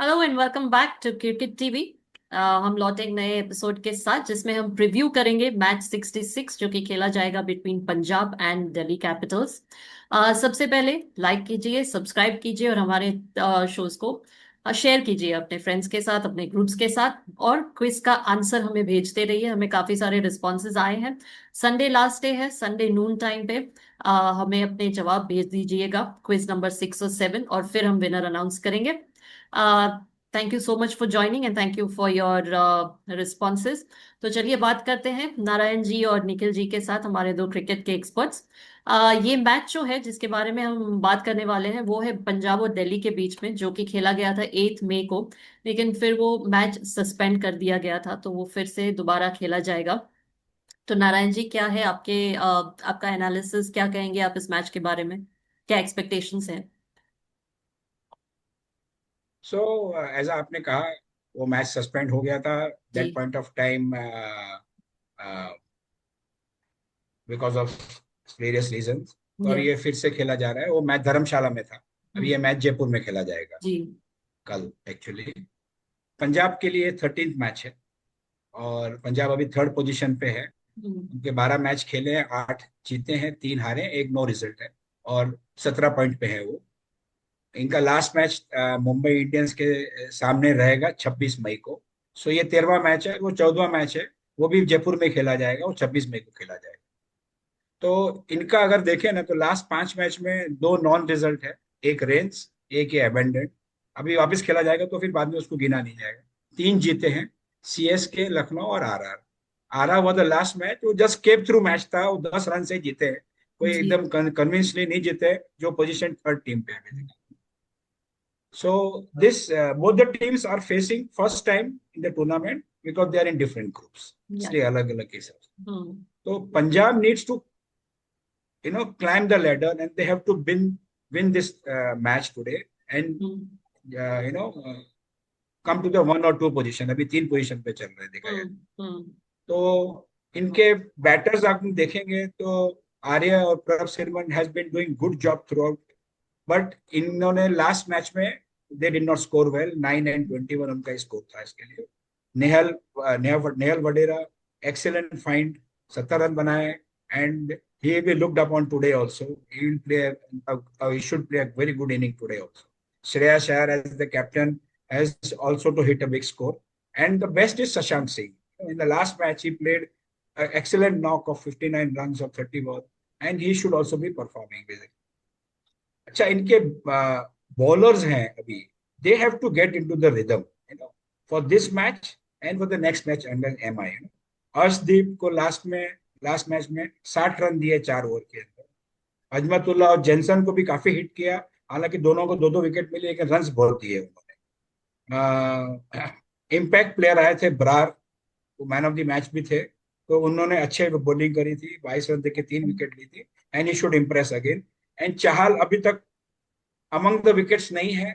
Hello and welcome back to cricket TV. हम लौटे एक नए एपिसोड के साथ जिसमें हम प्रीव्यू करेंगे मैच 66 जो कि खेला जाएगा between Punjab and Delhi Capitals. सबसे पहले लाइक कीजिए, सब्सक्राइब कीजिए और हमारे शोज को शेयर कीजिए अपने फ्रेंड्स के साथ, अपने ग्रुप्स के साथ। और क्विज का आंसर हमें भेजते रहिए, हमें काफी सारे रिस्पॉन्सेज आए हैं। संडे लास्ट डे है, संडे नून टाइम पे हमें अपने जवाब भेज दीजिएगा क्विज नंबर 6 और 7, और फिर हम विनर अनाउंस करेंगे। Thank you so much for joining and thank you for your responses. तो चलिए बात करते हैं नारायण जी और निखिल जी के साथ, हमारे दो क्रिकेट के एक्सपर्ट्स। ये मैच जो है जिसके बारे में हम बात करने वाले हैं वो है पंजाब और दिल्ली के बीच में, जो कि खेला गया था 8 मई को। लेकिन फिर वो मैच सस्पेंड कर दिया गया था, तो वो फिर से दोबारा खेला जाएगा। तो नारायण जी, क्या है आपका एनालिसिस, क्या कहेंगे आप इस मैच के बारे में? क्या एक्सपेक्टेशंस हैं? सो ऐसा आपने कहा, वो मैच सस्पेंड हो गया था दैट जी। Point of time because of various reasons. और ये यस। फिर से खेला जा रहा है। वो मैच धर्मशाला में था। अभी ये मैच जयपुर में खेला जाएगा जी। कल। एक्चुअली पंजाब के लिए 13th मैच है और पंजाब अभी थर्ड पोजीशन पे है। हम्म। उनके 12 मैच खेले हैं, 8 जीते हैं, 3 हारे, एक नो रिजल्ट है और 17 पॉइंट पे है वो। इनका लास्ट मैच मुंबई इंडियंस के सामने रहेगा 26 मई को। सो ये 13वां मैच है, वो 14वां मैच है। वो भी जयपुर में खेला जाएगा, वो 26 मई को खेला जाएगा। तो इनका अगर देखें ना, तो लास्ट 5 मैच में दो नॉन रिजल्ट है। एक रेंस, एक ये एबेंडेंट। अभी वापस खेला जाएगा तो फिर बाद में उसको गिना नहीं जाएगा। 3 जीते हैं, सीएसके, लखनऊ और RR. RR was the last match, वो जस्ट केप थ्रू मैच था, वो 10 रन से जीते हैं। कोई जी। एकदम कन्विंसली नहीं जीते, जो पोजीशन थर्ड टीम पे है। So this both the teams are facing first time in the tournament because they are in different groups. या। इसलिए अलग अलग केस है। हम्म। तो Punjab needs to climb the ladder and they have to win this match today and hmm. uh, you know uh, come to the 1 or 2 position. अभी 3 position पे चल रहे हैं देखा जाए हम्म। हम्म। तो। इनके बैटर्स आप देखेंगे तो आर्या और Prabh Simran has been doing good job throughout. But इन्होंने लास्ट मैच में they did not score well. 9 and 21 उनका स्कोर था इसके लिए। Nehal Nehal Wadhera excellent find, 70 run बनाए। And he will be looked upon today also. He will play he should play a very good inning today also. Shreya Shayar as the captain has also to hit a big score. And the best is Shashank Singh. In the last match he played an excellent knock of 59 runs of 30 balls and he should also be performing basically. अच्छा, इनके bowlers हैं अभी, they have to get into the rhythm for this match and for the next match under MI. Arshdeep को last match में 60 run दिए 4 over के अंदर। अजमतुल्ला और जेंसन को भी काफी हिट किया, हालांकि दोनों को दो दो विकेट मिले लेकिन रन बहुत दिए उन्होंने। इम्पैक्ट प्लेयर आए थे ब्रार, वो मैन ऑफ द मैच भी थे। तो उन्होंने अच्छे बॉलिंग करी थी, 22 रन देके 3 विकेट ली थी। And he should impress again. And Chahal अभी तक among the wickets nahi hai,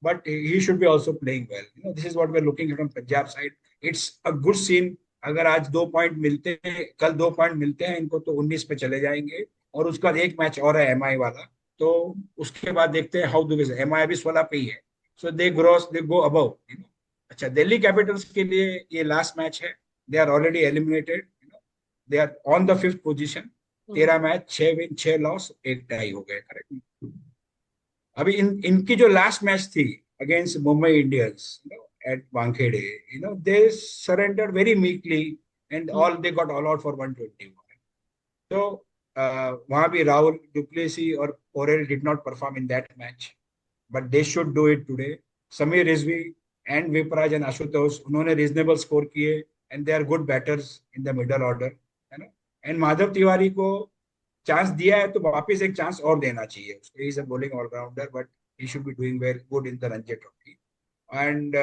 but he should be also playing well. This is what we're looking at on Punjab side. It's a good scene. अगर आज 2 point मिलते हैं, कल 2 point मिलते हैं इनको, तो 19 पे चले जाएंगे। और उसका एक मैच और है एमआई वाला। तो उसके बाद देखते हैं हाउ डू एमआई अभी 16 पे ही है। So they go above. अच्छा, दिल्ली कैपिटल्स के लिए ये लास्ट मैच है। They are already eliminated. They are on the 5th position. Hmm. 13 match, 6 win, 6 loss, एक टाई हो गए, करेक्ट। अभी इनकी जो लास्ट मैच थी against Mumbai Indians at Wankhede, they surrender very meekly and hmm. All they got all out for 121। तो वहां भी राहुल डुप्लेसी और Porel did not perform in that match, but they should do it today. Sameer Rizvi and Vipraj and Ashutosh, उन्होंने reasonable score किए and they are good batters in the middle order, है ना। And Madhav Tiwari को chance दिया है तो वापस एक चांस और देना चाहिए उसको। He is a bowling allrounder but he should be doing very good in the Ranji trophy. And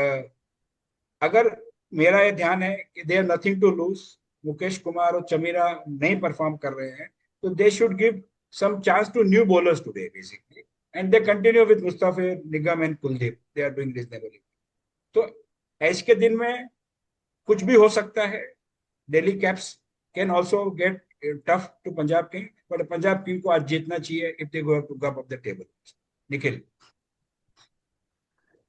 अगर मेरा ये ध्यान है कि they have nothing to lose, Mukesh Kumar और चमीरा नहीं परफॉर्म कर रहे हैं, तो they should give some chance to new bowlers today basically, and they continue with Mustafir, Nigam and Kuldeep. They are doing reasonably. तो ऐश के दिन में कुछ भी हो सकता है। Delhi caps can also get tough to Punjab king, but Punjab king को आज जीतना चाहिए if they go to top of the table. Nikhil.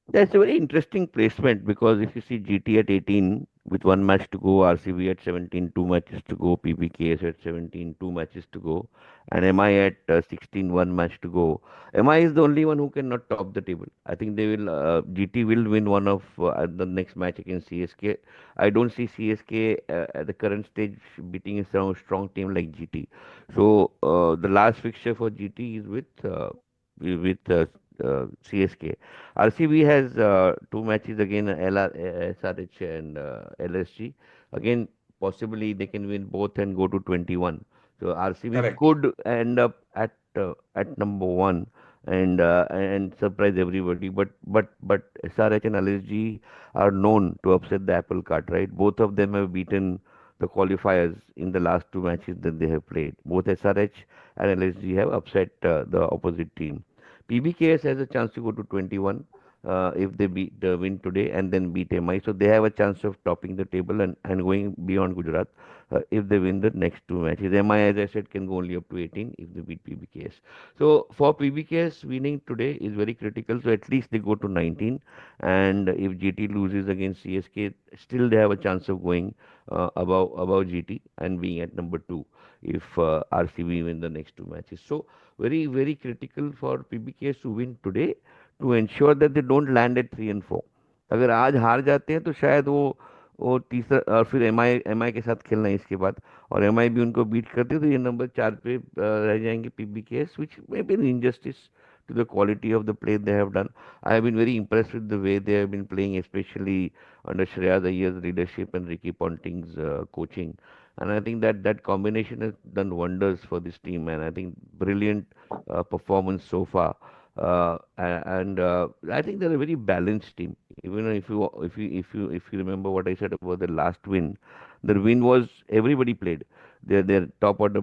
That's a very interesting placement because if you see GT at 18 with one match to go, RCB at 17, two matches to go, PBKS at 17, two matches to go, and MI at 16, one match to go. MI is the only one who cannot top the table. I think they will. GT will win one of the next match against CSK. I don't see CSK at the current stage beating a strong team like GT. So the last fixture for GT is with CSK. RCB has two matches again, SRH and LSG. Again, possibly they can win both and go to 21. So RCB Correct. could end up at number one and surprise everybody. But SRH and LSG are known to upset the apple cart, right? Both of them have beaten the qualifiers in the last two matches that they have played. Both SRH and LSG have upset the opposite team. PBKS has a chance to go to 21 if they win today and then beat MI. So they have a chance of topping the table and going beyond Gujarat if they win the next two matches. MI, as I said, can go only up to 18 if they beat PBKS. So for PBKS, winning today is very critical. So at least they go to 19. And if GT loses against CSK, still they have a chance of going above GT and being at number two if RCB win the next two matches. So very, very critical for PBKS to win today to ensure that they don't land at 3 and 4. अगर आज हार जाते हैं तो शायद वो तीसरा और फिर एमआई के साथ खेलना है इसके बाद और एमआई भी उनको बीट करते तो ये नंबर 4 पे रह जाएंगे PBKS which may be an injustice to the quality of the play they have done. I have been very impressed with the way they have been playing, especially under Shreya Iyer's leadership and Ricky Ponting's coaching. And I think that combination has done wonders for this team. And I think brilliant performance so far. And I think they're a very balanced team. Even if you remember what I said about the last win, the win was everybody played. Their top order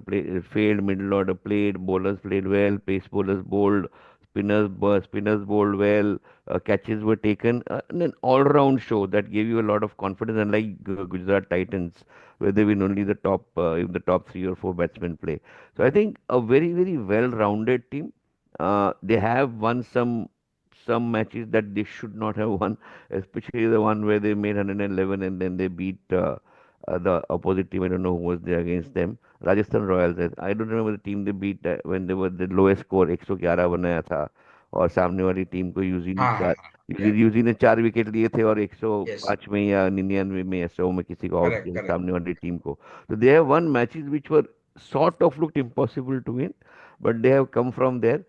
failed, middle order played, bowlers played well, pace bowlers bowled, spinners bowled well, catches were taken, and an all-round show that gave you a lot of confidence. Unlike Gujarat Titans, where they win only the top, if the top three or four batsmen play. So I think a very very well-rounded team. They have won some matches that they should not have won, especially the one where they made 111 and then they beat the opposite team. I don't know who was there against them. Rajasthan Royals. I don't remember the team they beat when they were the lowest score 111 बनाया था और सामने वाली team को UG ने हाँ हाँ चार हाँ. UG Yeah. यूजी ने 4 विकेट लिए थे और Yes. 105 में या 99 में या 100 में किसी को आउट Correct. किया Correct. सामने वाली टीम को. So they have won matches which were sort of looked impossible to win, but they have come from there.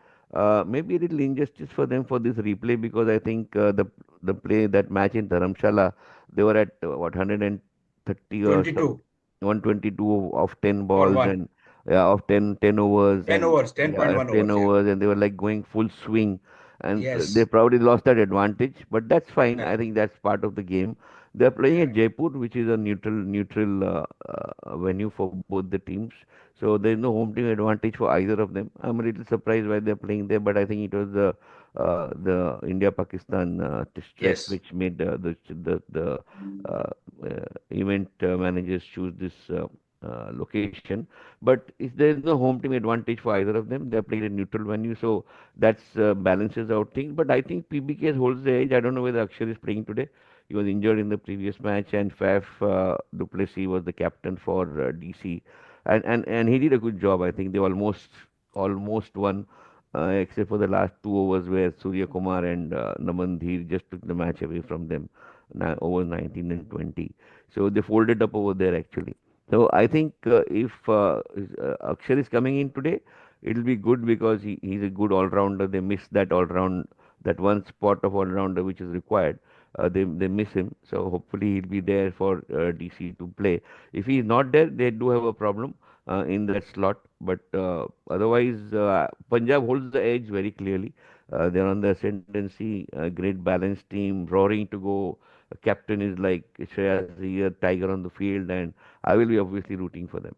Maybe a little injustice for them for this replay because I think that match in Dharamshala, they were at what 130 or some 22 122 of 10 for balls one. and of 10 overs 10 and overs. yeah, 10.1 10 overs. Yeah. overs and they were like going full swing and they Yes. probably lost that advantage, but that's fine. I Correct. think that's part of the game. They're playing at Correct. Jaipur, which is a neutral venue for both the teams. So there's no home team advantage for either of them. I'm a little surprised why they're playing there, but I think it was the India-Pakistan stress Yes. which made the event managers choose this location. But if there is no home team advantage for either of them, they're playing a neutral venue, so that's balances out things. But I think PBK holds the edge. I don't know whether Akshar is playing today. He was injured in the previous match, and Faf Duplessis was the captain for DC, and he did a good job. I think they almost won, except for the last 2 overs where Surya Kumar and Naman Dhir just took the match away from them, over 19 and 20. So they folded up over there actually. So I think if Akshar is coming in today, it'll be good because he's a good all-rounder. They miss that all-round, that one spot of all-rounder which is required. They miss him. So hopefully he'll be there for DC to play. If he's not there, they do have a problem in that slot. But otherwise, Punjab holds the edge very clearly. They're on the ascendancy, a great balanced team, roaring to go. Captain is like Shreyas Iyer, tiger on the field, and I will be obviously rooting for them.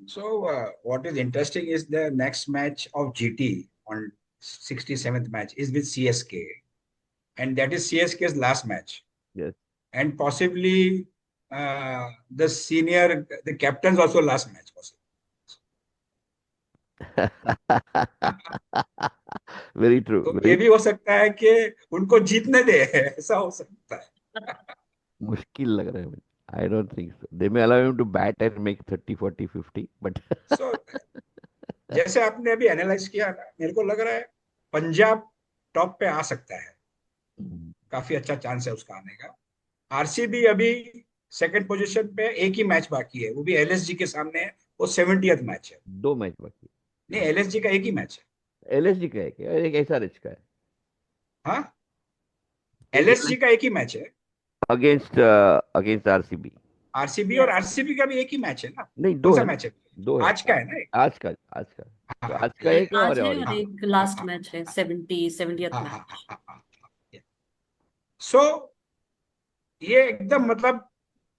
So, what is interesting is the next match of GT on 67th match is with CSK, and that is CSK's last match, Yes. and possibly the captain's also last match, possibly. Very true, तो ये very भी हो सकता है कि उनको जीतने दे, ऐसा हो सकता है। मुश्किल लग रहा है मुझे. I don't think so. They may allow him to bat and make 30, 40, 50, but सो जैसे आपने अभी एनालाइज किया ना, मेरे को लग रहा है पंजाब टॉप पे आ सकता है, काफी अच्छा चांस है उसका आने का। आरसीबी अभी सेकंड पोजीशन पे, एक ही मैच बाकी है, वो भी एलएसजी के सामने है, वो 70th मैच है। 2 मैच बाकी. नहीं, एलएसजी का एक ही मैच है। LSG का है क्या? एक SRH का है. हाँ, एक एलएसजी का एक ही मैच है। Against RCB. आरसीबी और यस। आरसीबी का भी एक ही मैच है ना। नहीं, कौन दो सा है ना. मैच है? दो है. आज का है ना एक? आज का, आज का. हाँ तो हाँ आज का एक एक है आज है और और एक. हाँ एक हाँ लास्ट हाँ मैच है, 70th हाँ हाँ मैच। हाँ हाँ। सो ये एकदम मतलब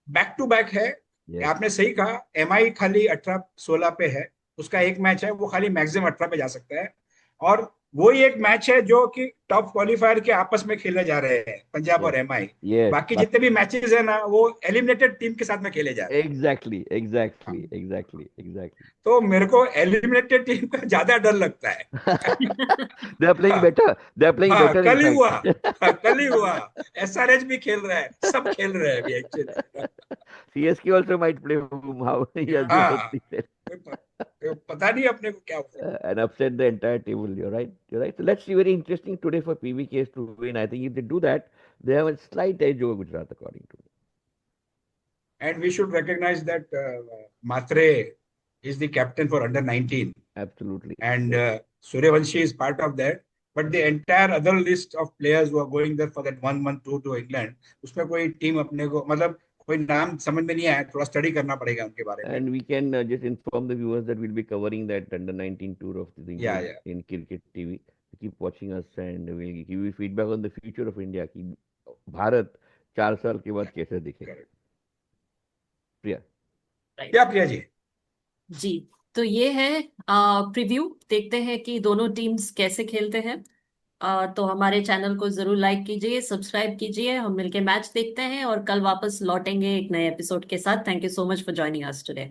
बैक टू बैक है। यस. आपने सही कहा, एमआई खाली 18-16 पे है, उसका एक मैच है, वो खाली मैक्सिमम 18 पे जा सकता है। और वही एक मैच है जो कि टॉप क्वालिफायर के आपस में खेले जा रहे हैं, पंजाब यस. और एमआई। यस. बाकी जितने भी मैचेस है ना, वो एलिमिनेटेड टीम के साथ में खेले जा रहे हैं। एग्जैक्टली, हाँ, एग्जैक्टली, एग्जैक्टली, एग्जैक्टली. तो मेरे को एलिमिनेटेड टीम का ज्यादा डर लगता है। They are playing हाँ better. They are playing हाँ, better, in कल ही हुआ। fact. हाँ, कल ही हुआ। एसआरएच भी खेल रहा है, सब खेल रहे हैं अभी actually. CSK also might play whom how he has been हाँ, succeeded. कोई पता नहीं अपने को क्या हो And upset the entire table. You're right. You're right. So let's see. Very interesting today for PVKs to win. I think if they do that, they have a slight edge over Gujarat, according to me. सकता। And we should recognise that Mhatre is the captain for under 19, Absolutely. and Suryavanshi is part of that. But the entire other list of players who are going there for that 1 month tour to England, उसमें कोई team अपने को मतलब कोई नाम समझ में नहीं आया, थोड़ा स्टडी करना पड़ेगा उनके बारे में। And we can just inform the viewers that we'll be covering that under 19 tour of the या England in Cricket TV. Keep watching us and we'll give you feedback on the future of India. कि भारत 4 साल के बाद कैसे दिखेगा. Correct. प्रिया. क्या right. Priya ji? जी। तो ये है प्रीव्यू, देखते हैं कि दोनों टीम्स कैसे खेलते हैं। तो हमारे चैनल को जरूर लाइक कीजिए, सब्सक्राइब कीजिए। हम मिलके मैच देखते हैं और कल वापस लौटेंगे एक नए एपिसोड के साथ। Thank you so much for joining us today.